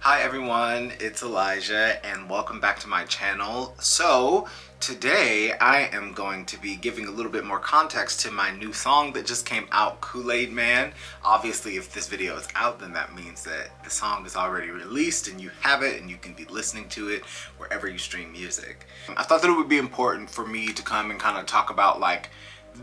Hi everyone, it's Elijah and welcome back to my channel. So today I am going to be giving a little bit more context to my new song that just came out, Kool-Aid Man. Obviously if this video is out, then that means that the song is already released and you have it and you can be listening to it wherever you stream music. I thought that it would be important for me to come and kind of talk about like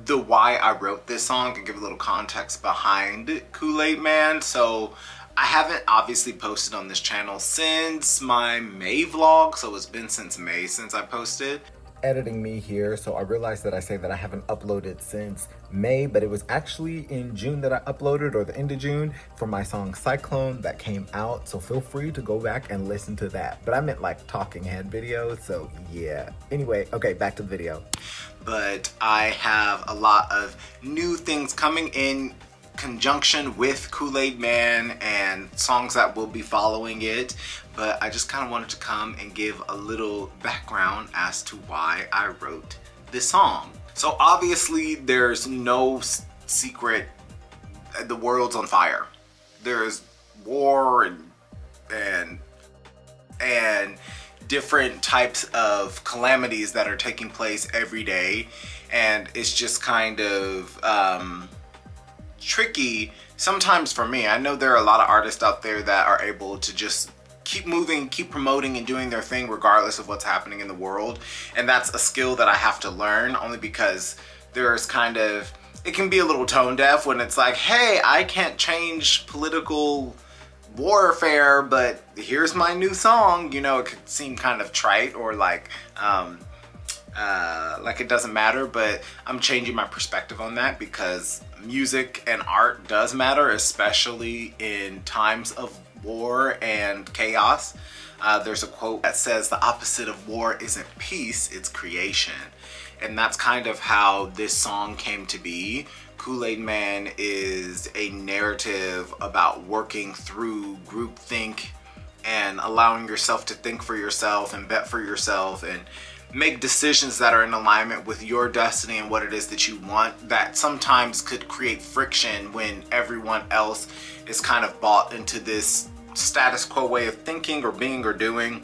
the why I wrote this song and give a little context behind Kool-Aid Man. So I haven't obviously posted on this channel since my May vlog, so it's been since May since I posted. Editing me here, so I realized that I say that I haven't uploaded since May, but it was actually in June that I uploaded, or the end of June, for my song Cyclone that came out, so feel free to go back and listen to that. But I meant like talking head videos, so yeah. Anyway, okay, back to the video. But I have a lot of new things coming in conjunction with Kool-Aid Man and songs that will be following it, but I just kind of wanted to come and give a little background as to why I wrote this song. So obviously there's no secret, the world's on fire. There's war and different types of calamities that are taking place every day, and it's just kind of tricky sometimes for me. I know there are a lot of artists out there that are able to just keep moving, keep promoting and doing their thing regardless of what's happening in the world, and that's a skill that I have to learn, only because there's kind of, it can be a little tone deaf when it's like, hey, I can't change political warfare, but here's my new song. You know, it could seem kind of trite or like it doesn't matter, but I'm changing my perspective on that because music and art does matter, especially in times of war and chaos. There's a quote that says the opposite of war isn't peace, it's creation. And that's kind of how this song came to be. Kool-Aid Man is a narrative about working through groupthink and allowing yourself to think for yourself and bet for yourself and make decisions that are in alignment with your destiny and what it is that you want, that sometimes could create friction when everyone else is kind of bought into this status quo way of thinking or being or doing.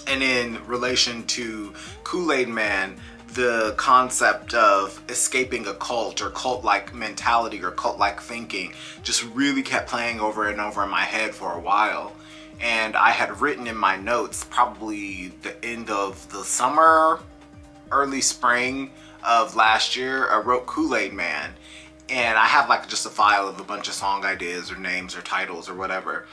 And in relation to Kool-Aid Man, the concept of escaping a cult or cult-like mentality or cult-like thinking just really kept playing over and over in my head for a while. And I had written in my notes probably the end of the summer, early spring of last year, I wrote Kool-Aid Man. And I have like just a file of a bunch of song ideas or names or titles or whatever.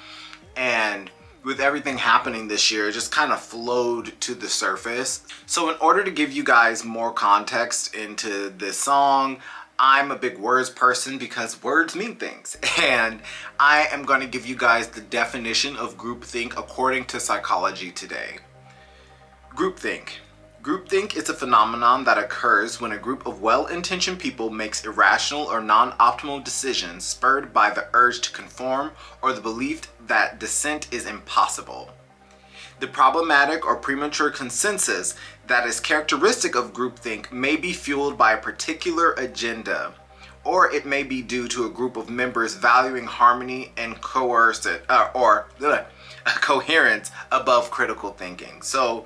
And with everything happening this year, it just kind of flowed to the surface. So in order to give you guys more context into this song, I'm a big words person because words mean things, and I am going to give you guys the definition of groupthink according to Psychology Today. Groupthink. Groupthink is a phenomenon that occurs when a group of well-intentioned people makes irrational or non-optimal decisions spurred by the urge to conform or the belief that dissent is impossible. The problematic or premature consensus that is characteristic of groupthink may be fueled by a particular agenda, or it may be due to a group of members valuing harmony and coherence above critical thinking. So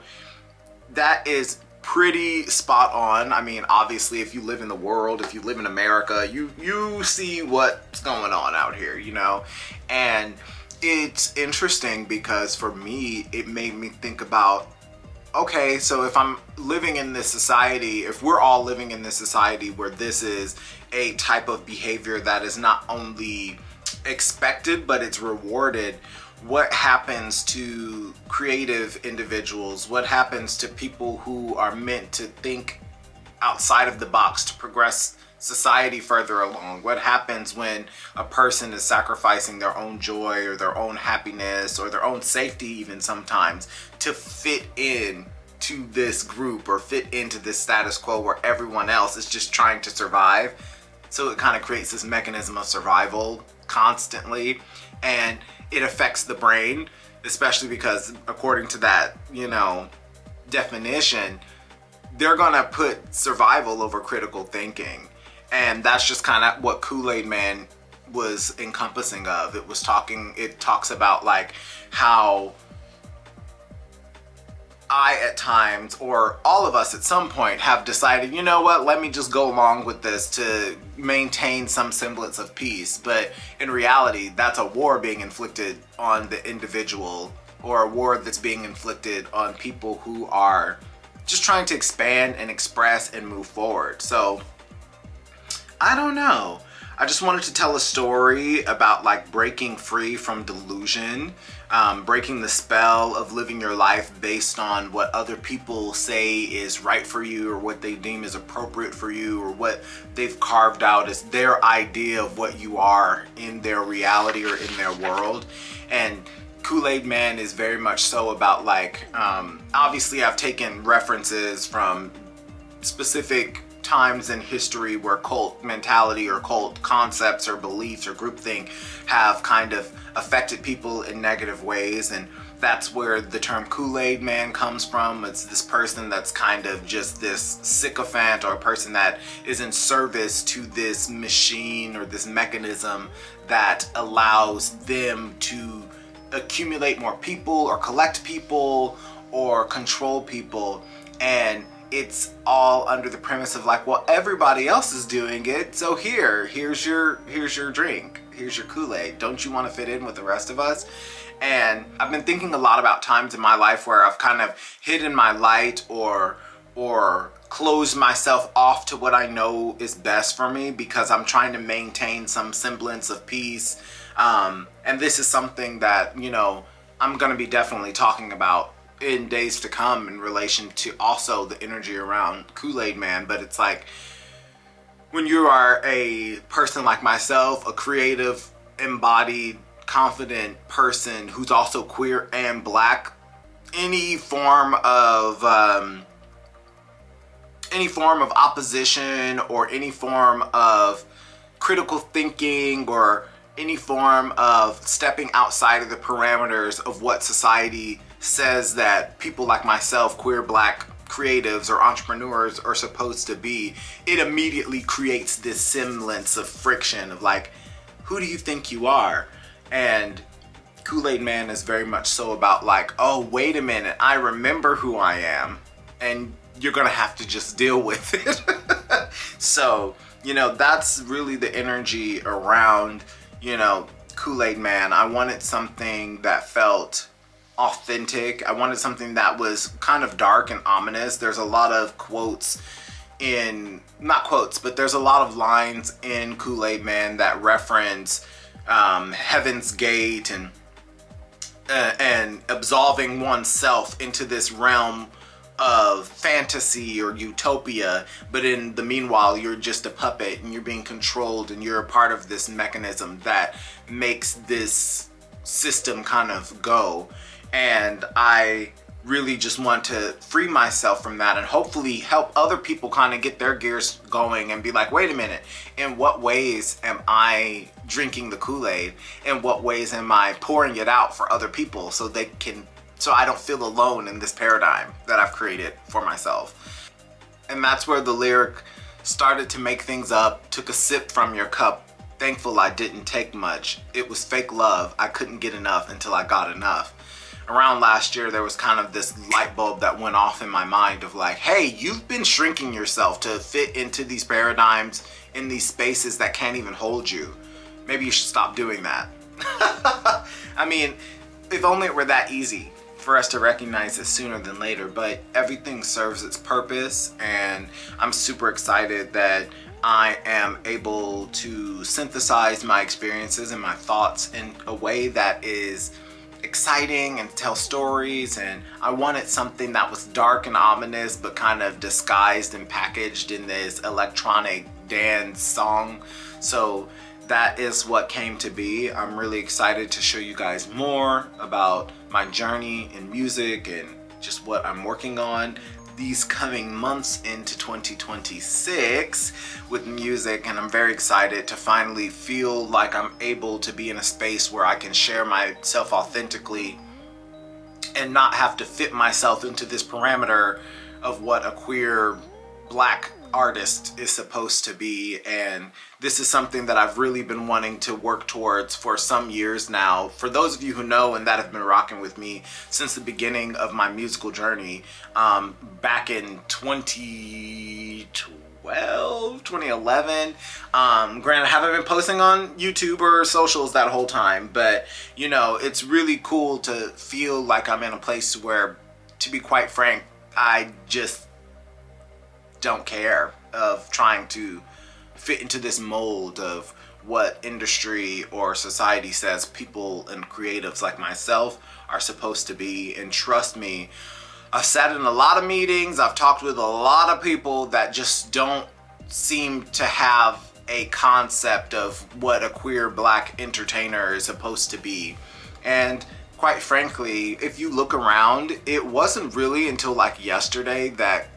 that is pretty spot on. I mean, obviously, if you live in the world, if you live in America, you see what's going on out here, you know? And it's interesting because for me, it made me think about, okay, so if I'm living in this society, if we're all living in this society where this is a type of behavior that is not only expected, but it's rewarded, what happens to creative individuals? What happens to people who are meant to think outside of the box to progress society further along? What happens when a person is sacrificing their own joy or their own happiness or their own safety even sometimes to fit in to this group or fit into this status quo where everyone else is just trying to survive? So it kind of creates this mechanism of survival constantly, and it affects the brain, especially because according to that, you know, definition, they're gonna put survival over critical thinking. And that's just kind of what Kool-Aid Man was encompassing of. It talks about like how I at times, or all of us at some point, have decided, you know what, let me just go along with this to maintain some semblance of peace. But in reality, that's a war being inflicted on the individual, or a war that's being inflicted on people who are just trying to expand and express and move forward. So I don't know. I just wanted to tell a story about like breaking free from delusion, breaking the spell of living your life based on what other people say is right for you, or what they deem is appropriate for you, or what they've carved out as their idea of what you are in their reality or in their world. And Kool-Aid Man is very much so about like, obviously I've taken references from specific times in history where cult mentality or cult concepts or beliefs or groupthink have kind of affected people in negative ways, and that's where the term Kool-Aid Man comes from. It's this person that's kind of just this sycophant, or a person that is in service to this machine or this mechanism that allows them to accumulate more people or collect people or control people. And it's all under the premise of like, well, everybody else is doing it, so here's your drink, here's your Kool-Aid. Don't you want to fit in with the rest of us? And I've been thinking a lot about times in my life where I've kind of hidden my light or closed myself off to what I know is best for me because I'm trying to maintain some semblance of peace. And this is something that, you know, I'm gonna be definitely talking about in days to come in relation to also the energy around Kool-Aid Man. But it's like, when you are a person like myself, a creative, embodied, confident person who's also queer and black, any form of opposition or any form of critical thinking or any form of stepping outside of the parameters of what society says that people like myself, queer, black creatives or entrepreneurs are supposed to be, it immediately creates this semblance of friction of like, who do you think you are? And Kool-Aid Man is very much so about like, oh, wait a minute, I remember who I am, and you're gonna have to just deal with it. So, you know, that's really the energy around, you know, Kool-Aid Man. I wanted something that felt authentic. I wanted something that was kind of dark and ominous. There's a lot of quotes not quotes, but there's a lot of lines in Kool-Aid Man that reference Heaven's Gate and absolving oneself into this realm of fantasy or utopia, but in the meanwhile you're just a puppet and you're being controlled and you're a part of this mechanism that makes this system kind of go. And I really just want to free myself from that and hopefully help other people kind of get their gears going and be like, wait a minute, in what ways am I drinking the Kool-Aid? In what ways am I pouring it out for other people so I don't feel alone in this paradigm that I've created for myself? And that's where the lyric started to make things up. Took a sip from your cup, thankful I didn't take much. It was fake love, I couldn't get enough until I got enough. Around last year, there was kind of this light bulb that went off in my mind of like, hey, you've been shrinking yourself to fit into these paradigms, in these spaces that can't even hold you. Maybe you should stop doing that. I mean, if only it were that easy for us to recognize it sooner than later, but everything serves its purpose, and I'm super excited that I am able to synthesize my experiences and my thoughts in a way that is exciting and tell stories. And I wanted something that was dark and ominous but kind of disguised and packaged in this electronic dance song. So that is what came to be. I'm really excited to show you guys more about my journey in music and just what I'm working on these coming months into 2026 with music. And I'm very excited to finally feel like I'm able to be in a space where I can share myself authentically and not have to fit myself into this parameter of what a queer black artist is supposed to be, and this is something that I've really been wanting to work towards for some years now. For those of you who know and that have been rocking with me since the beginning of my musical journey, back in 2011. Granted, I haven't been posting on YouTube or socials that whole time, but you know, it's really cool to feel like I'm in a place where, to be quite frank, I just don't care of trying to fit into this mold of what industry or society says people and creatives like myself are supposed to be. And trust me, I've sat in a lot of meetings, I've talked with a lot of people that just don't seem to have a concept of what a queer black entertainer is supposed to be. And quite frankly, if you look around, it wasn't really until like yesterday that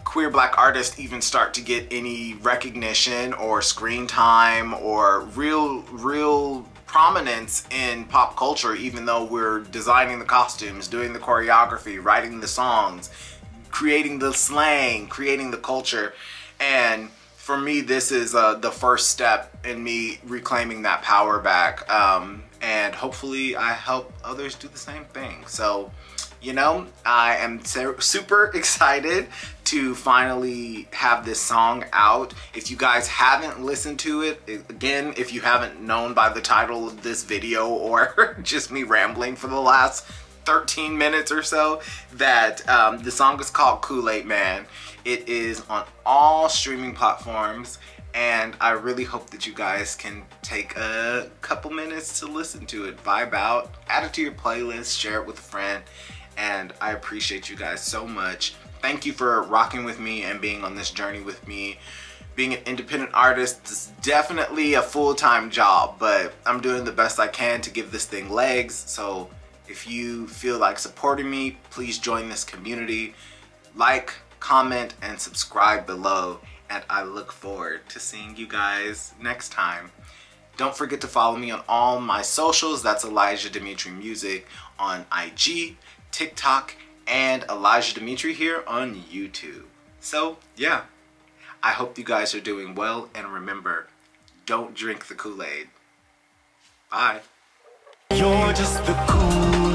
queer black artists even start to get any recognition or screen time or real prominence in pop culture, even though we're designing the costumes, doing the choreography, writing the songs, creating the slang, creating the culture. And for me, this is the first step in me reclaiming that power back, and hopefully I help others do the same thing. So, you know, I am super excited to finally have this song out. If you guys haven't listened to it, again, if you haven't known by the title of this video or just me rambling for the last 13 minutes or so, that the song is called Kool-Aid Man. It is on all streaming platforms, and I really hope that you guys can take a couple minutes to listen to it, vibe out, add it to your playlist, share it with a friend, and I appreciate you guys so much. Thank you for rocking with me and being on this journey with me. Being an independent artist is definitely a full-time job, but I'm doing the best I can to give this thing legs. So if you feel like supporting me, please join this community. Like, comment, and subscribe below, and I look forward to seeing you guys next time. Don't forget to follow me on all my socials. That's Elijah Demetri Music on IG, TikTok, and Elijah Demetri here on YouTube. So yeah, I hope you guys are doing well, and remember, don't drink the Kool-Aid. Bye. You're just the Kool-Aid.